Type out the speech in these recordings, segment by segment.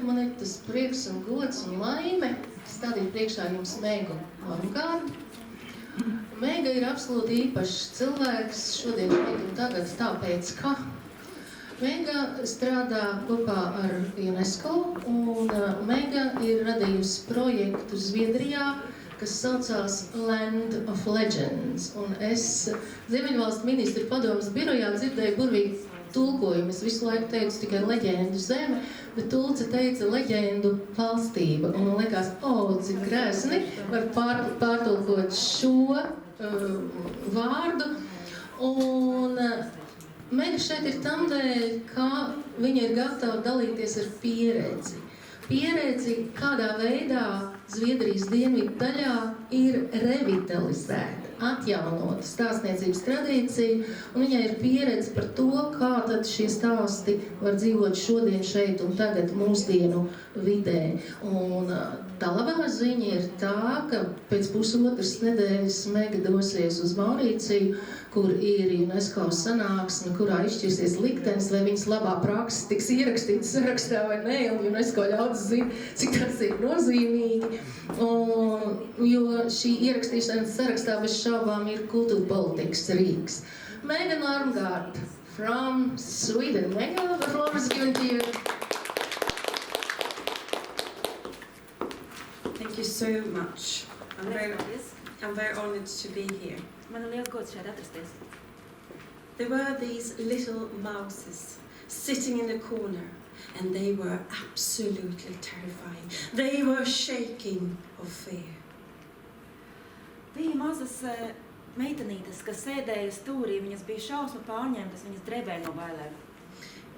man ir tas prieks un gods un laime stādīt priekšā jums Megu Nömgårdu. Mega ir absolūti īpašs cilvēks šodien šeit un tagad, tāpēc, ka Mega strādā kopā ar UNESCO, un Mega ir radījusi projektu Zviedrijā, kas saucās Land of Legends. Un es Ziemeļvalstu ministru padomes birojā dzirdēju burvīgi tulkojumu. Es visu laiku teicu tikai leģendu zeme, bet tulce teica leģendu valstība. Un man liekas, cik grēsni var pārtulkot šo vārdu. Un Mega šeit ir tamdēļ, ka viņa ir gatava dalīties ar pieredzi. Pieredzi, kādā veidā Zviedrijas dienvidu daļā ir revitalizēta, atjaunota stāstniecības tradīcija, un viņai ir pieredze par to, kā tad šie stāsti var dzīvot šodien šeit un tagad mūsdienu vidē. Un tā labā ziņa ir tā, ka pēc pusotras nedēļas Mega dosies uz Maurīciju, kur ir UNESCO sanāksme, kurā izšķirsies liktenis, vai viņas labā praksa tiks ierakstīts sarakstā vai nē, un UNESCO ļaudis zina, cik tas ir nozīmīgi. Jo šī ierakstīšanas sarakstā bez šaubām ir kultūra politikas rīks. Meg Nömgård from Sweden. Mega, the floor is given to you. Thank you so much. I'm very honored to be here. Man ir liels gods šeit atrasties. There were these little mouses sitting in the corner, and they were absolutely terrifying. They were shaking of fear. Bija mazas meitenītes, kas sēdēja stūrī, viņas bija šausmu pārņemtas, viņas drebēja no bailēm.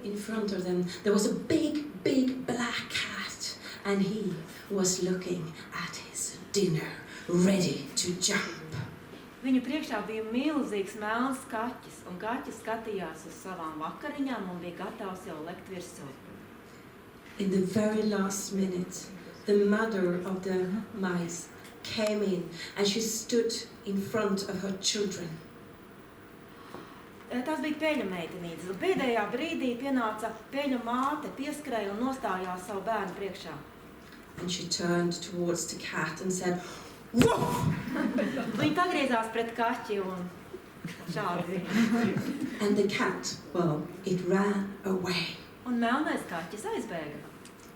In front of them, there was a big black cat, and he was looking at his dinner, ready to jump. Viņu priekšā bija milzīgs melns kaķis, un kaķis skatījās uz savām vakariņām un bija gatavs jau lekt virsū. In the very last minute, the mother of the mice came in, and she stood in front of her children. Tas bija peļu meitenītes. Pēdējā brīdī pienāca peļu māte, pieskrēja un nostājās savu bērnu priekšā. And she turned towards the cat and said, "Woof!" Viņa pagriezās pret kaķi un šādi. And the cat, it ran away. Un melnais kaķis aizbēga.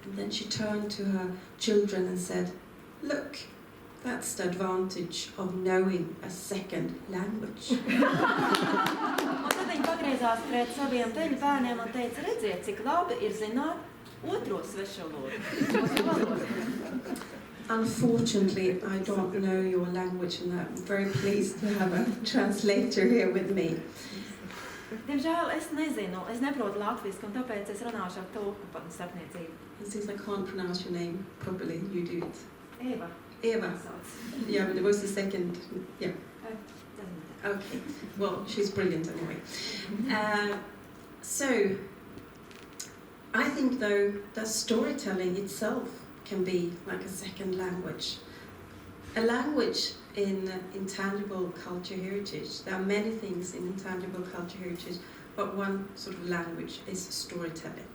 And then she turned to her children and said, "Look, that's the advantage of knowing a second language." Un tad viņa pagriezās pret saviem peļu bērniem un teica, redziet, cik labi ir zināt otro svešvalodu. Unfortunately, I don't know your language, and I'm very pleased to have a translator here with me. Diemžēl es nezinu, es neprotu latviski, un tāpēc es runāšu ar tulku starpniecību. Since I can't pronounce your name properly, you do it. Eva. Eva. Yeah, but there was the second. Yeah. Okay. Well, she's brilliant anyway. So, I think though that storytelling itself can be like a second language. A language in intangible culture heritage. There are many things in intangible culture heritage, but one sort of language is storytelling.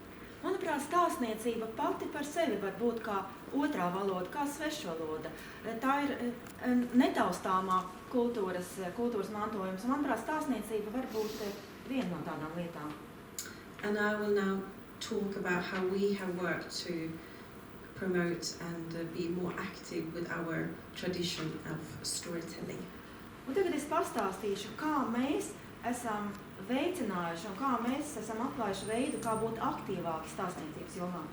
Manuprāt, stāstniecība pati par sevi var būt kā otrā valoda, kā svešvaloda. Tā ir netaustāmā kultūras mantojums. Manuprāt, stāstniecība var būt viena no tādām lietām. And I will now talk about how we have worked to promote and be more active with our tradition of storytelling. Un tagad es pastāstīšu, kā mēs esam veicinājuši un kā mēs esam atklājuši veidu, kā būt aktīvāki stāstniecības jomā.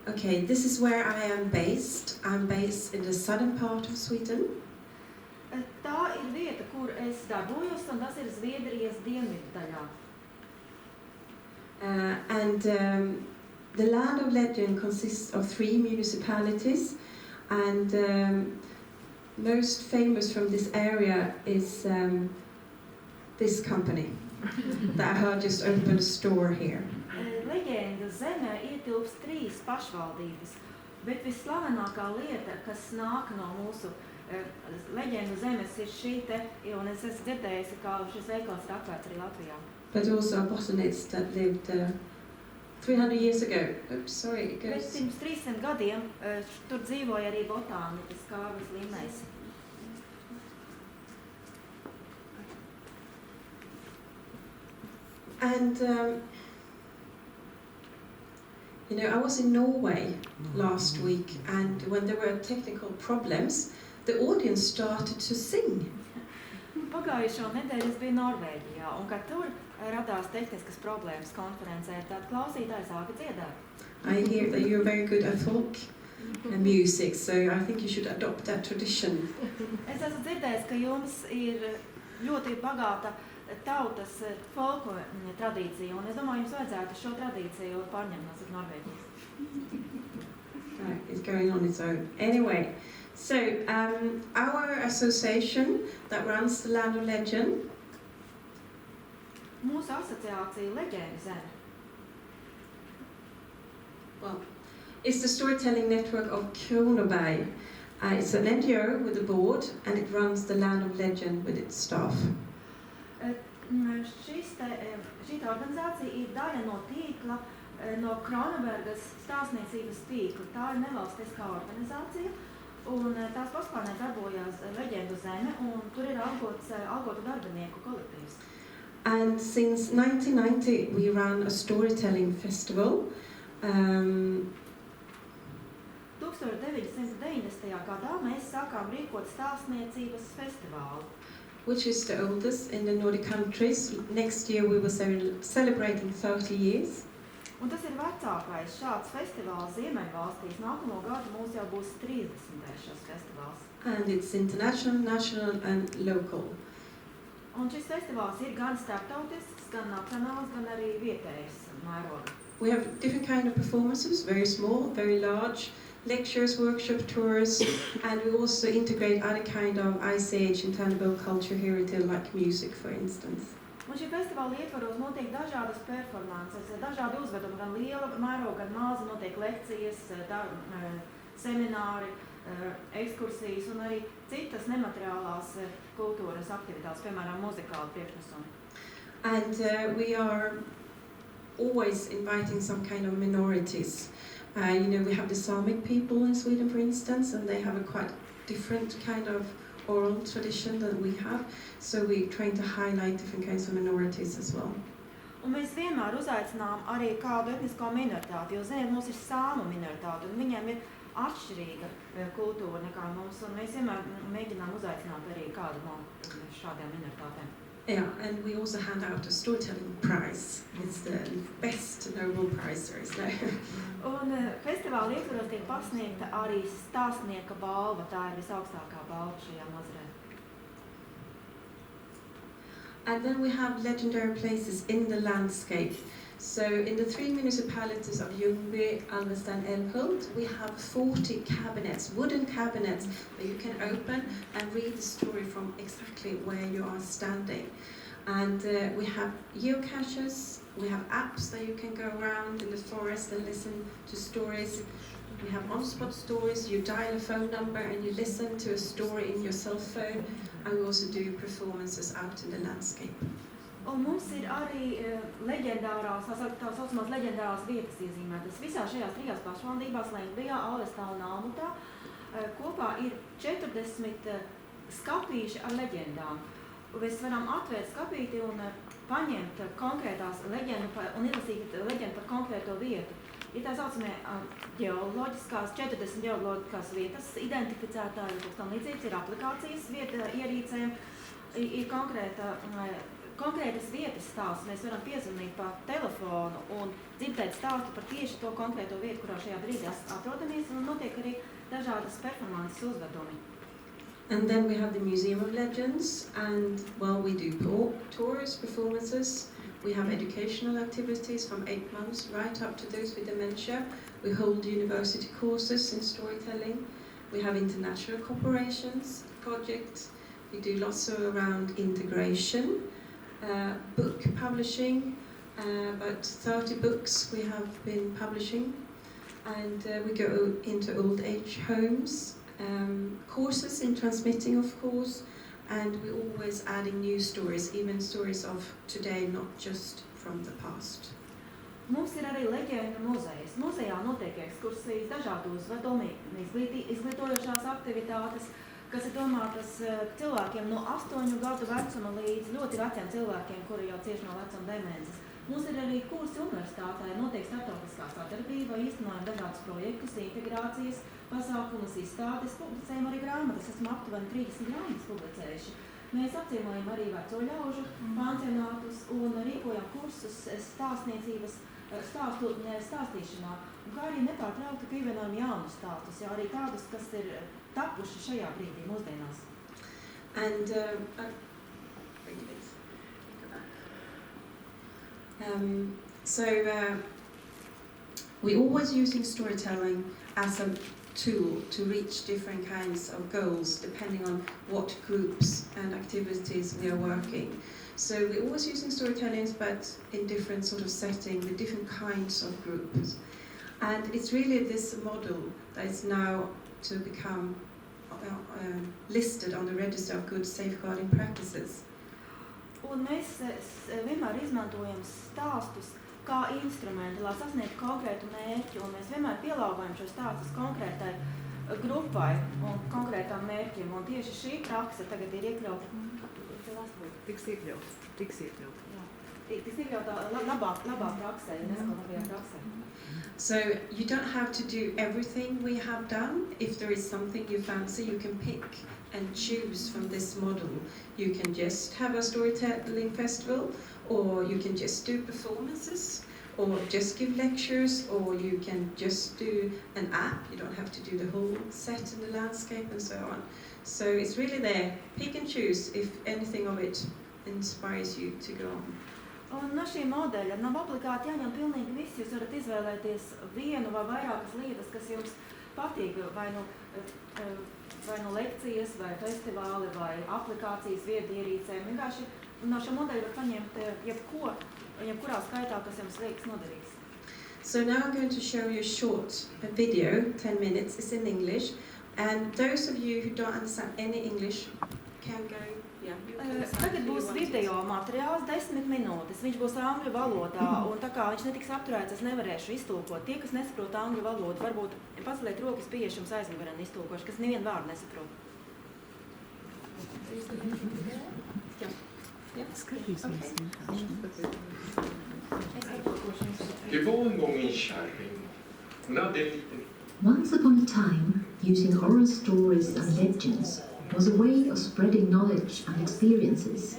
Okay, this is where I am based. I'm based in the southern part of Sweden. Tā ir vieta, kur es darbojos, un tas ir Zviedrijas dienvidu daļā. The Land of Legend consists of 3 municipalities, and most famous from this area is this company that had just opened a store here. Leģendu zemē ietilpst 3 pašvaldības, bet visslavenākā lieta, kas nāk no mūsu leģendu zemes, ir šī te, un es esmu dzirdējusi, kā šis veikals ir atvērts arī Latvijā. But also botanists that lived 300 years ago. Oops, sorry, it Bet goes. pirms 300 gadiem tur dzīvoja arī botānikas Kārlis Limējs. And you know, I was in Norway last week, and when there were technical problems, the audience started to sing. Pagājušo nedēļu es biju Norvēģijā, un kad tur radās tehniskas problēmas konferencē, tad klausītāji sāka dziedāt. I hear that you're very good at folk music, so I think you should adopt that tradition. Es esmu dzirdējis, ka jums ir ļoti bagāta tautas folku tradīcija, un es domāju, jums vajadzētu šo tradīciju pārņemt no Norvēģijas. Right, it's going on its own. Anyway, so our association that runs the Land of Legend. Mūsu asociācija Leģendu zeme. Well, it's the storytelling network of Ljungbijas. It's an NGO with a board, and it runs the Land of Legend with its staff. Šī organizācija ir daļa no tīkla, no Kronobergas stāstniecības tīkla. Tā ir nevalstiskā organizācija, un tās paspārnē darbojās Leģendu zeme, un tur ir algotu darbinieku kolektīvs. And since 1990, we ran a storytelling festival. 1990. gadā mēs sākām rīkot stāstniecības festivālu, Which is the oldest in the Nordic countries. Next year we will celebrating 30 years. un tas ir vecākais šāds festivāls Ziemeļvalstīs. Nākamo gadu mums jau būs 30. šis festivāls. And it's international, national and local. Un šis festivāls ir gan starptautisks, gan nacionāls, gan arī vietējs mēroga. We have different kind of performances, very small, very large, lectures, workshop tours, and we also integrate other kind of Ice Age intangible culture heritage like music, for instance. Un šī festivāla ietvaros notiek dažādas performances, dažādi uzvedumi, gan liela mēroga, gan maza, notiek lekcijas, semināri, ekskursijas un arī citas nemateriālās kultūras aktivitātes, piemēram, muzikāli priekšnesumi. And we are always inviting some kind of minorities. You know, we have the Samic people in Sweden, for instance, and they have a quite different kind of oral tradition than we have. So we're trying to highlight different kinds of minorities as well. Un mēs vienmēr uzaicinām arī kādu etnisko minoritāti, jo, ziniet, mums ir sāmu minoritāte, un viņiem ir atšķirīga kultūra nekā mums, un mēs vienmēr mēģinām uzaicināt arī kādu no šādiem minoritātēm. Yeah, and we also hand out a storytelling prize. It's the best Nobel prize there is there. Un festivāla ietvaros tiek pasniegta arī stāstnieka balva, tā ir visaugstākā balva šajā nozarē. And then we have legendary places in the landscape. So in the 3 municipalities of Ljungby, Alvesta and Älmhult, we have 40 cabinets, wooden cabinets that you can open and read the story from exactly where you are standing. And we have geocaches, we have apps that you can go around in the forest and listen to stories. We have on-spot stories, you dial a phone number and you listen to a story in your cell phone. And we also do performances out in the landscape. Un mums ir arī leģendārās, tā saucamās leģendārās vietas iezīmētas. Visā šajās 3 pašvaldībās, Ljungbijā, Alvestā un Älmhultā, kopā ir 40 skapīši ar leģendām. Mēs varam atvērt skapīti un paņemt konkrētās leģendu un izlasīt leģendu par konkrēto vietu. Ir tā saucamie ģeoloģiskās, 40 ģeoloģiskās vietas identificētāji, tam līdzīgs ir aplikācijas ierīcēm, ir konkrētas vietas stāsts. Mēs varam piezvanīt pa telefonu un dzirdēt stāstu par tieši to konkrēto vietu, kurā šajā brīdī atrodamies, un notiek arī dažādas performances uzvedumi. And then we have the Museum of Legends, and well, we do tours, performances. We have educational activities from 8 months right up to those with dementia. We hold university courses in storytelling. We have international cooperations projects. We do lots around integration. book publishing, about 30 books we have been publishing, and we go into old age homes, courses in transmitting, of course, and we're always adding new stories, even stories of today, not just from the past. Mums ir arī leģenda muzejs. Muzejā notiek ekskursijas, dažādu uzvedumi, izglītojošās aktivitātes, kas ir domātas cilvēkiem no 8 gadu vecuma līdz ļoti veciem cilvēkiem, kuri jau cieši no vecuma demences. Mums ir arī kursi universitātē, notiek starptautiskā sadarbība, īstenojam dažādus projektus, integrācijas, pasākumus, izstādes, publicējam arī grāmatas. Esam aptuveni 30 grāmatas publicējuši. Mēs apciemojam arī veco ļaužu pansionātus un rīkojam kursus stāstniecības stāstīšanā, un kā arī nepārtraukti pievienojam jaunus stāstus, jau arī tādus, kas ir tapuši šajā brīdī mūsdienās. And we're always using storytelling as a tool to reach different kinds of goals depending on what groups and activities we are working. So we're always using storytelling, but in different sort of settings, with different kinds of groups. And it's really this model that is now to become listed on the register of good safeguarding practices. Un mēs vienmēr izmantojam stāstus kā instrumenti, lai sasniegtu konkrētu mērķi, un mēs vienmēr pielāgojam šo stāstus konkrētai grupai un konkrētām mērķiem, un tieši šī prakse tagad ir iekļauta. Tiks iekļauta. Tiks iekļauta labā praksē, labajā praksē. So you don't have to do everything we have done. If there is something you fancy, you can pick and choose from this model. You can just have a storytelling festival, or you can just do performances, or just give lectures, or you can just do an app. You don't have to do the whole set in the landscape and so on. So it's really there. Pick and choose if anything of it inspires you to go on. Un no šī modeļa nav obligāti jāņem pilnīgi viss. Jūs varat izvēlēties vienu vai vairākas lietas, kas jums patīk, vai nu lekcijas, vai festivāli, vai aplikācijas viedierīcēm. Vienkārši no šā modeļa var paņemt jebkurā skaitā, kas jums liekas noderīgs. So now I'm going to show you a short video, 10 minutes. It's in English. And those of you who don't understand any English can go. Tagad būs video materiāls 10 minūtes. Viņš būs angļu valodā, un tā kā viņš netiks apturēts, es nevarēšu iztulkot. Tie, kas nesaprot angļu valodu, varbūt paceliet rokas pieeši jums aizmugurē un iztulkoši, kas nevienu vārdu nesaprot. Once upon a time, using oral stories and legends was a way of spreading knowledge and experiences,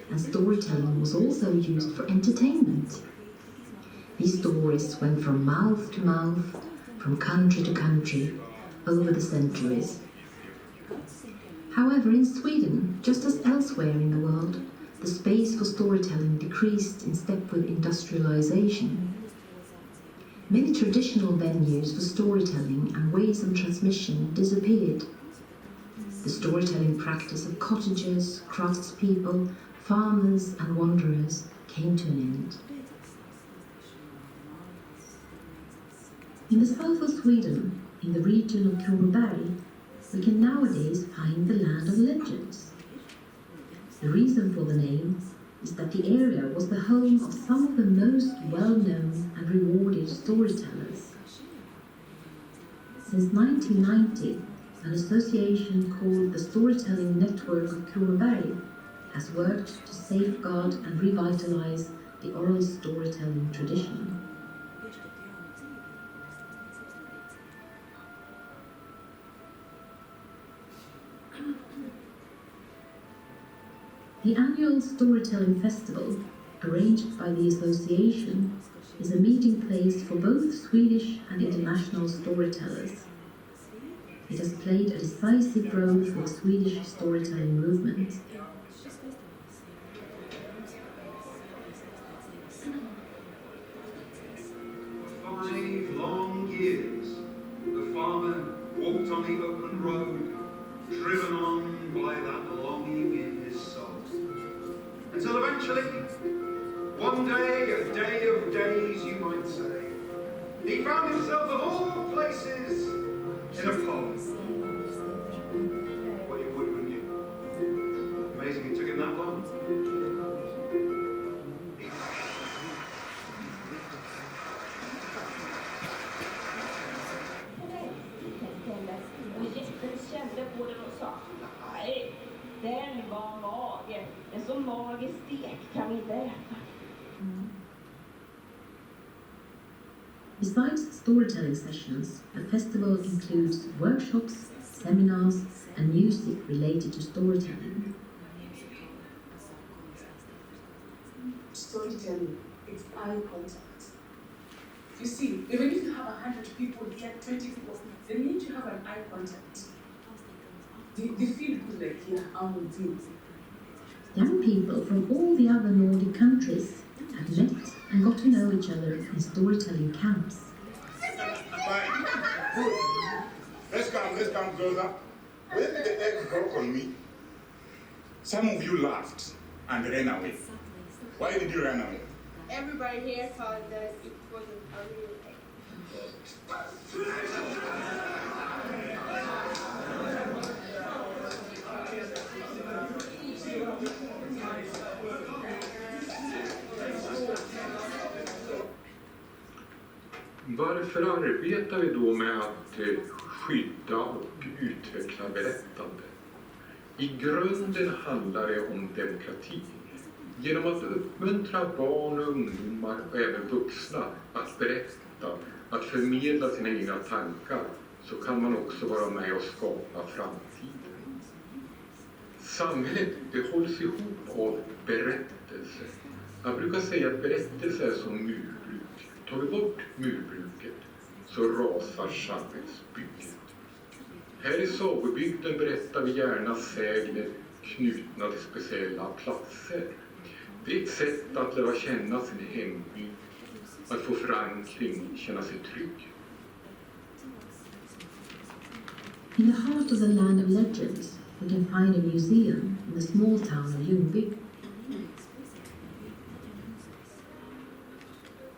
and storytelling was also used for entertainment. These stories went from mouth to mouth, from country to country, over the centuries. However, in Sweden, just as elsewhere in the world, the space for storytelling decreased in step with industrialization. Many traditional venues for storytelling and ways of transmission disappeared. The storytelling practice of cottagers, craftspeople, farmers and wanderers came to an end. In the south of Sweden, in the region of Ljungby, we can nowadays find the land of legends. The reason for the name is that the area was the home of some of the most well-known and rewarded storytellers. Since 1990, an association called the Storytelling Network of Ljungby has worked to safeguard and revitalize the oral storytelling tradition. The annual Storytelling Festival, arranged by the association, is a meeting place for both Swedish and international storytellers. It has played a decisive role for the Swedish storytelling movement. 5 long years, the farmer walked on the open road, driven on by that longing in his soul, until eventually actually, one day, a day of days, you might say, he found himself of all places in a poem. Well, you would, wouldn't you? Amazing it took him that long. Den var mager. En så mager stek kan vi inte äta. Besides storytelling sessions, the festival includes workshops, seminars, and music related to storytelling. Storytelling, it's eye contact. You see, even if you have 100 people here, 20 people, they need to have an eye contact. They feel good, like, yeah, I'm with you. Young people from all the other Nordic countries have met and got to know each other in storytelling camps. Fine. Good. Let's come closer. When the egg broke on me, some of you laughed and ran away. Why did you run away? Everybody here thought that it wasn't a real egg. Varför arbetar vi då med att skydda och utveckla berättande? I grunden handlar det om demokrati. Genom att uppmuntra barn och ungdomar och även vuxna att berätta, att förmedla sina egna tankar, så kan man också vara med och skapa framtiden. Samhället, det hålls ihop av berättelser. Jag brukar säga att berättelser är som murbruk. Tar vi bort murbruket så rasar samhällsbygget. Här i sagobygden berättar vi gärna sägner knutna till speciella platser. Det är ett sätt att lära känna sin hemby, att få förankring, känna sig trygg. In the heart of the land of legends, we can find a museum in the small town of Ljungby.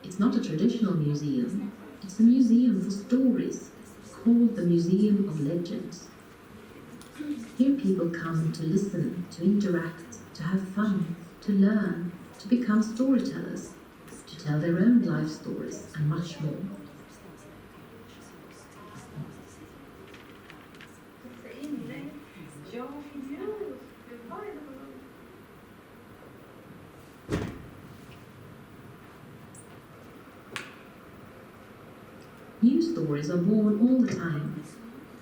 It's not a traditional museum, it's a museum for stories, called the Museum of Legends. Here people come to listen, to interact, to have fun, to learn, to become storytellers, to tell their own life stories and much more. New stories are born all the time.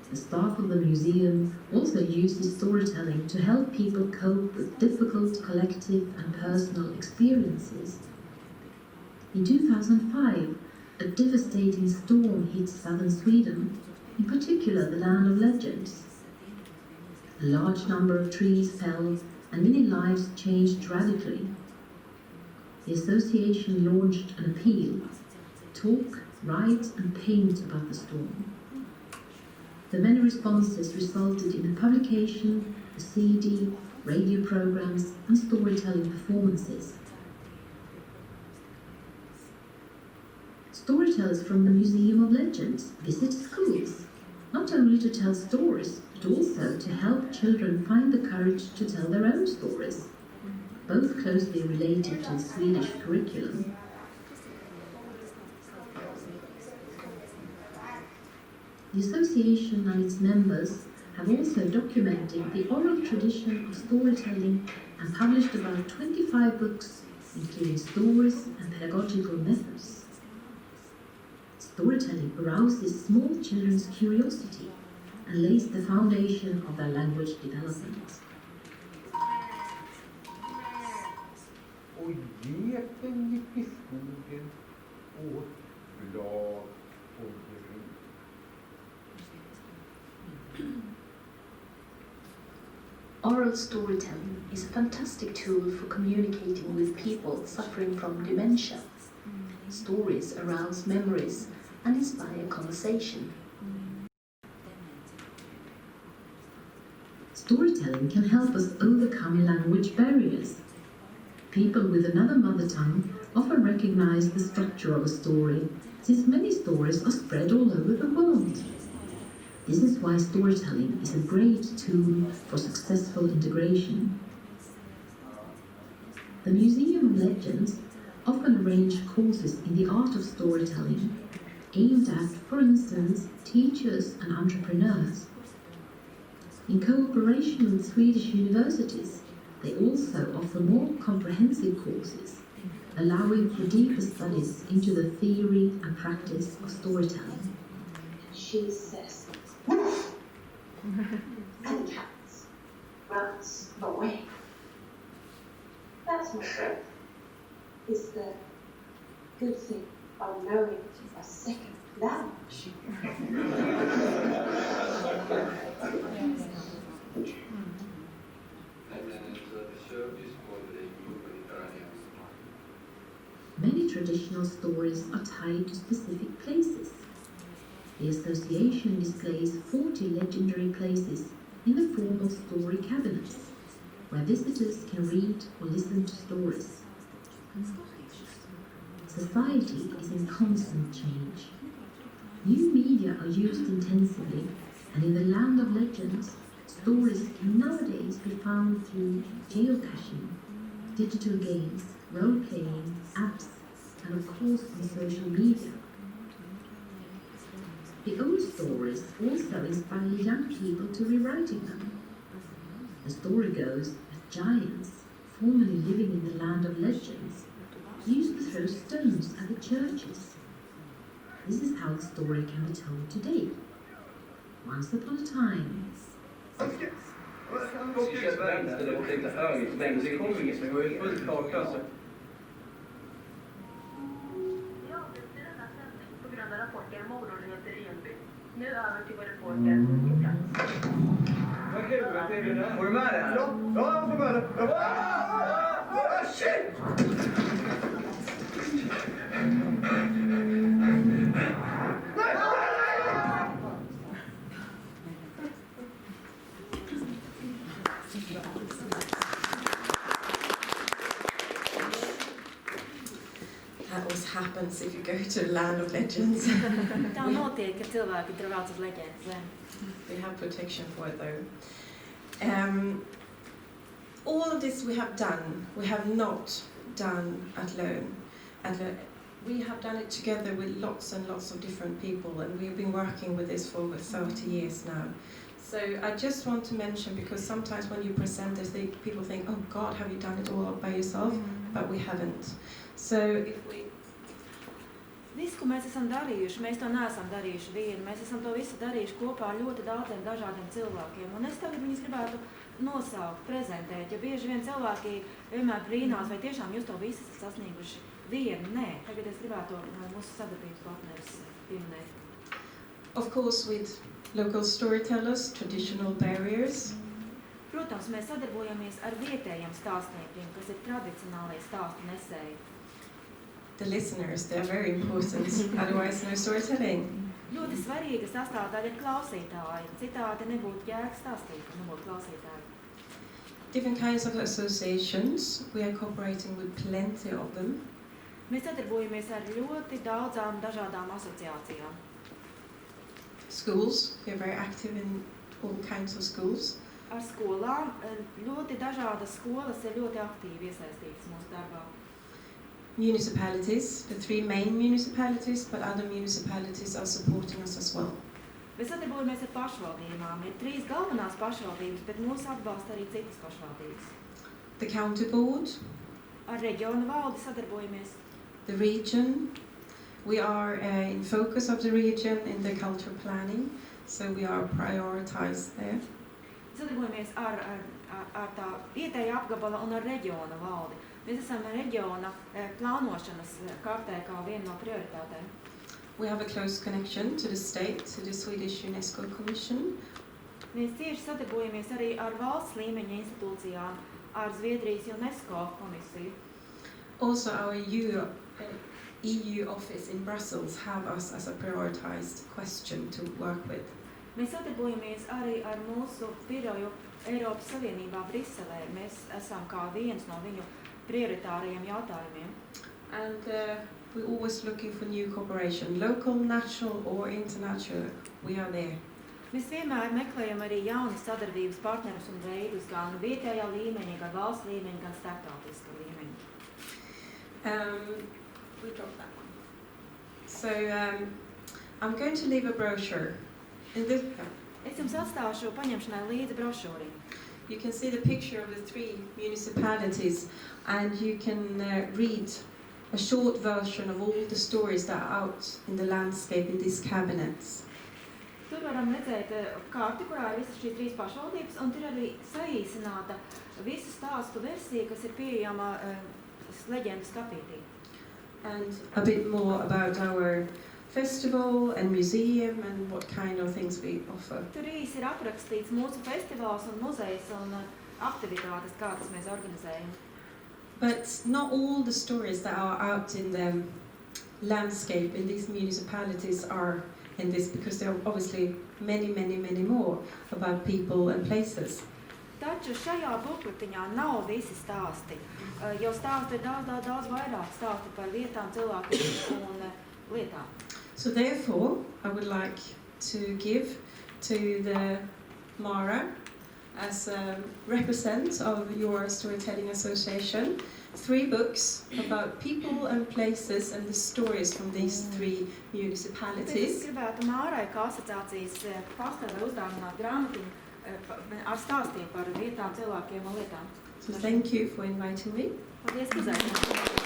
The staff of the museum also uses storytelling to help people cope with difficult collective and personal experiences. In 2005, a devastating storm hit southern Sweden, in particular the land of legends. A large number of trees fell and many lives changed radically. The association launched an appeal: talk, write and paint about the storm. The many responses resulted in a publication, a CD, radio programs and storytelling performances. Storytellers from the Museum of Legends visit schools, not only to tell stories, but also to help children find the courage to tell their own stories, both closely related to the Swedish curriculum. The association and its members have also documented the oral tradition of storytelling and published about 25 books, including stories and pedagogical methods. Storytelling arouses small children's curiosity and lays the foundation of their language development. Och geten gick i skogen åt blad och gryn. Oral storytelling is a fantastic tool for communicating with people suffering from dementia. Stories arouse memories and inspire conversation. Storytelling can help us overcome language barriers. People with another mother tongue often recognize the structure of a story, since many stories are spread all over the world. This is why storytelling is a great tool for successful integration. The Museum of Legends often arrange courses in the art of storytelling, aimed at, for instance, teachers and entrepreneurs. In cooperation with Swedish universities, they also offer more comprehensive courses, allowing for deeper studies into the theory and practice of storytelling. She says, "Woof!" and cats runs away. That's my friend. Is the good thing of knowing a second language. Many traditional stories are tied to specific places. The association displays 40 legendary places in the form of story cabinets, where visitors can read or listen to stories. Society is in constant change. New media are used intensively, and in the land of legends, stories can nowadays be found through geocaching, digital games, role-playing, apps, and of course on social media. The old stories also inspire young people to rewriting them. The story goes that giants, formerly living in the land of legends, used to throw stones at the churches. This is how the story can be told today. Once upon a time. Nu över till vår reporter på plats. Får du med det? Ja, jag får med det. Shit! That always happens if you go to the land of legends. Tā notiek, ka cilvēki tur brauc uz leģendas zemi. We have protection for it though. All of this we have done, we have not done alone. We have done it together with lots and lots of different people, and we've been working with this for over 30 years now. So I just want to mention, because sometimes when you present this, people think, oh God, have you done it all by yourself? But we haven't. So if we... Viss, ko mēs esam darījuši, mēs to neesam darījuši vieni. Mēs esam to visu darījuši kopā ar ļoti daudziem dažādiem cilvēkiem. Un es tagad viņus gribētu nosaukt, prezentēt, jo bieži vien cilvēki vienmēr brīnās, vai tiešām jūs to visu esat sasnieguši vieni. Nē, tagad es gribētu mūsu sadarbības partnerus pieminēt. Of course, with local storytellers, traditional barriers. Protams, mēs sadarbojamies ar vietējiem stāstniekiem, kas ir tradicionālie stāstu nesēji. The listeners, they're very important, otherwise no storytelling. Ļoti svarīga sastāvdaļa ir klausītāji, citādi nebūtu jēgas stāstīt, ja nebūtu klausītāji. Different kinds of associations, we are cooperating with plenty of them. Mēs sadarbojamies ar ļoti daudzām dažādām asociācijām. Schools, we are very active in all kinds of schools. Ar skolām, ļoti dažādas skolas ir ļoti aktīvi iesaistītas mūsu darbā. Municipalities, the 3 main municipalities, but other municipalities are supporting us as well. Mēs sadarbojamies ar pašvaldībām. Ir 3 galvenās pašvaldības, bet mūs atbalsta arī citas pašvaldības. The county board. Ar reģiona valdi sadarbojamies. The region. We are in focus of the region in the cultural planning, so we are prioritized there. Sadarbojamies ar tā vietēja apgabala un ar reģiona valdi. Mēs esam reģiona plānošanas kartē kā viena no prioritātēm. We have a close connection to the state, to the Swedish UNESCO Commission. Mēs cieši sadarbojamies arī ar valsts līmeņa institūcijām, ar Zviedrijas UNESCO komisiju. Also, our EU office in Brussels have us as a prioritized question to work with. Mēs sadarbojamies arī ar mūsu biroju Eiropas Savienībā Briselē. Mēs esam kā viens no viņu prioritāriem jautājumiem. And we're always looking for new cooperation, local, national or international. We are there. Mēs vienmēr meklējam arī jaunas sadarbības partnerus un veidus gan vietējā līmenī, gan valsts līmenī, gan starptautiskā līmenī. We dropped that one. So I'm going to leave a brochure. Es jums atstāšu paņemšanai līdzi brošūri. You can see the picture of the 3 municipalities and you can read a short version of all the stories that are out in the landscape in these cabinets. Tur varam redzēt karti, kurā ir visas šīs 3 pašvaldības, un tur arī saīsināta visu stāstu versija, kas ir pieejama leģendu skapītī. And a bit more about our festival and museum and what kind of things we offer. Tur īsi ir aprakstīts mūsu festivāls un muzejs un aktivitātes, kādas mēs organizējam. But not all the stories that are out in the landscape in these municipalities are in this, because there are obviously many more about people and places. Taču šajā bukletiņā nav visi stāsti, jo stāsti ir daudz vairāk stāsti par vietām, cilvēkiem un lietām. So therefore, I would like to give to the Mara, as a representative of your storytelling association, 3 books about people and places and the stories from these 3 municipalities. Es gribētu Mārai, kā asociācijas pārstāvē, uzdāvināt grāmatiņu ar stāstiem par vietām, cilvēkiem un lietām. So thank you for inviting me. Paldies, ka uzaicinājāt.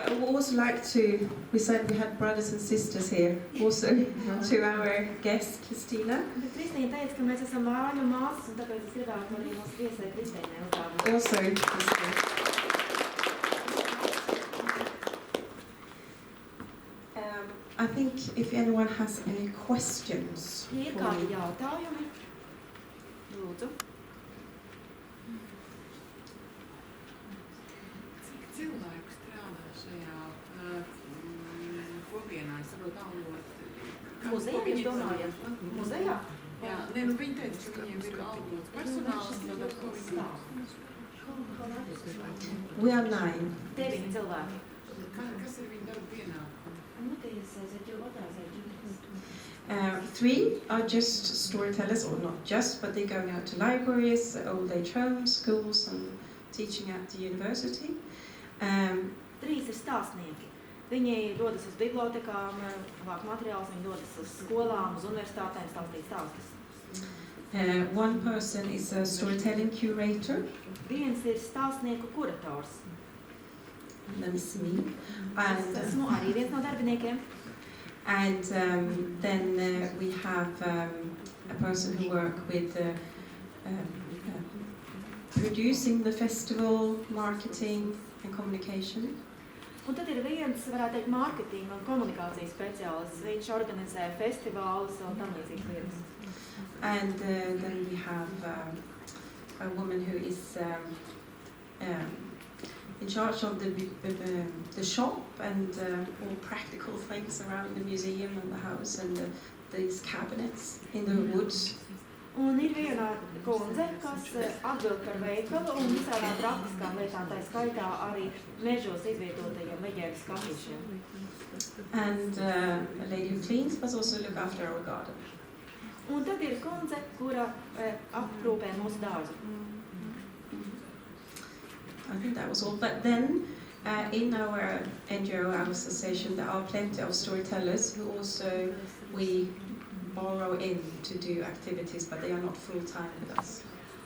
I would also like to, we said we had brothers and sisters here, also to our guest, Kristīna. Kristīna teica, ka mēs esam māļu māsas, un tāpēc es gribētu arī mūsu viesai Kristīnai uzdāvināt. Also, I think if anyone has any questions. Ja ir kādi jautājumi, lūdzu. Cik cilvēku strādā šajā kopienā? Es saprotu, algot. Muzejā, jūs domājat? Muzejā? Jā, ne, nu viņi teica, ka viņiem ir algots personāls, tad ar ko viņi We are 9. 9 cilvēki. Kas ir viņa darba pienākumi? 3 are just storytellers, or not just, but they're going out to libraries, old age homes, schools, and teaching at the university. 3 ir stāstnieki. Viņi dodas uz bibliotekām, vāk materiālus, viņi dodas uz skolām, uz universitātēm, stāstīt stāstus. 1 person is a storytelling curator. Viens ir stāstnieku kurators. That is me. Es esmu arī viens no darbiniekiem. And then we have a person who works with producing the festival, marketing and communication. Un tad ir viens, varētu teikt, mārketinga un komunikācijas speciālists. Viņš organizē festivālus un tam līdzīgas lietas. And then we have a woman who is in charge of the shop and all practical things around the museum and the house and these cabinets in the woods. Un ir viena kundze, kas atbild par veikalu un visādām praktiskām lietām, tā skaitā arī mežos izvietotajiem leģendu skatīšiem. And a lady who cleans must also look after our garden. Un tad ir kundze, kura aprūpē mūsu dārzu. I think that was all. But then in our NGO, our association, there are plenty of storytellers who also we borrow in to do activities, but they are not full-time with us.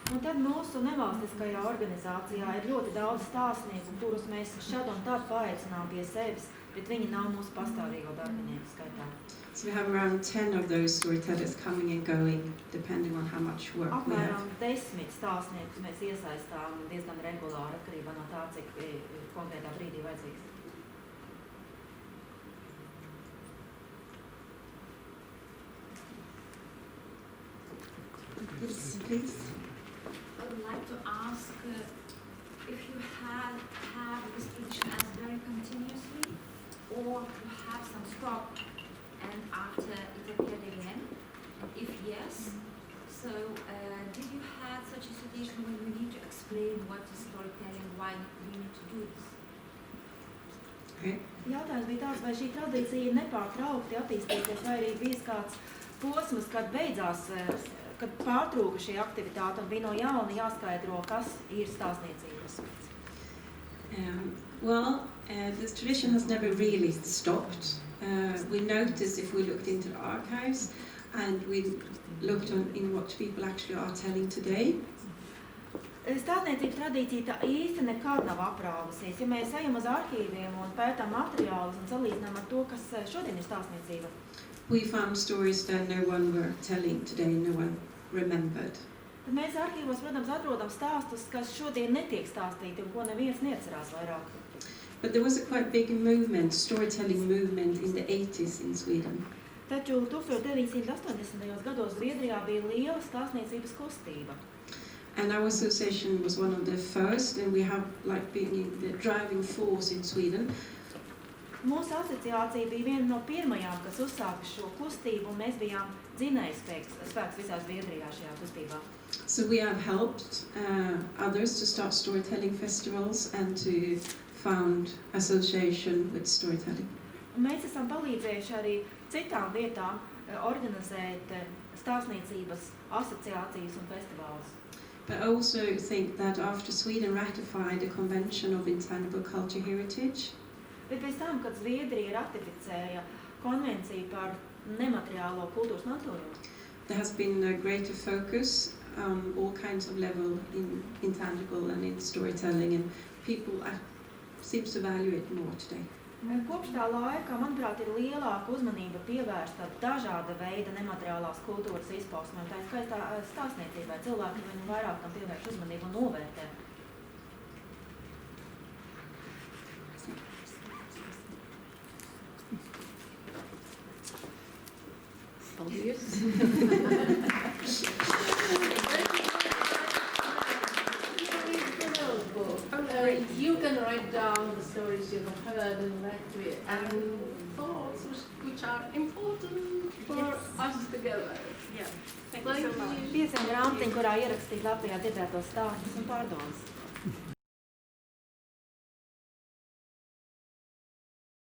Un tad mūsu nevalstiskajā organizācijā ir ļoti daudz stāstnieku, kurus mēs šad un tad paaicinām pie sevis, bet viņi nav mūsu pastāvīgo darbinieku skaitā. So we have around 10 of those storytellers coming and going, depending on how much work we have. Apmēram 10 stāstniekus mēs iesaistām diezgan regulāri atkarībā no tā, cik konkrētā brīdī vajadzīgs. Yes, please. I would like to ask if you have this tradition as very continuously, or you have some stop and after it appeared again. If yes, So, did you have such a situation when you need to explain what is storytelling, why we need to do this? Jautājums bija tāds, vai šī tradīcija nepārtraukti attīstīties, vai arī bijis kāds posms, kad beidzās, kad pārtrūka šī aktivitāte un bija no jauna jāskaidro, kas ir stāstniecības. This tradition has never really stopped. We noticed if we looked into the archives and we looked in what people actually are telling today. Stāstniecības tradīcija tā īsti nekad nav aprāvusies. Ja mēs ejam uz arhīviem un pētām materiālus un salīdzinām ar to, kas šodien ir stāstniecība. We found stories that no one were telling today, no one remembered. Tad mēs arhīvos, protams, atrodam stāstus, kas šodien netiek stāstīti un ko neviens neatcerās vairāk. But there was a quite big movement, storytelling movement in the 80s in Sweden. Taču 1980. gados Zviedrijā bija liela stāstniecības kustība. And our association was one of the first, and we have been the driving force in Sweden. Mūsu asociācija bija viena no pirmajām, kas uzsāka šo kustību, un mēs bijām dzinējspēks visā Zviedrijā šajā kustībā. So we have helped others to start storytelling festivals and to found association with storytelling. Un mēs esam palīdzējuši arī citām vietām organizēt stāstniecības asociācijas un festivālus. But I also think that after Sweden ratified the Convention of Intangible Cultural Heritage, bet pēc tam, kad Zviedrija ratificēja konvenciju par nemateriālo kultūras mantojumu, there has been a greater focus on all kinds of level in intangible and in storytelling, and people seem to value it more today. Kopš tā laika, manuprāt, ir lielāka uzmanība pievērsta dažāda veida nemateriālās kultūras izpausmēm. Tā ir skaitā stāstniecībai. Cilvēki viņu vairāk tam pievērš uzmanību un novērtē. Paldies! You can write down the stories you have heard in Latvia and thoughts which are important for us together. Yeah. Thank you so much. Pieciem grāmatiņi, kurā ierakstīt Latvijā dzirdētos stāstus un pārdomas.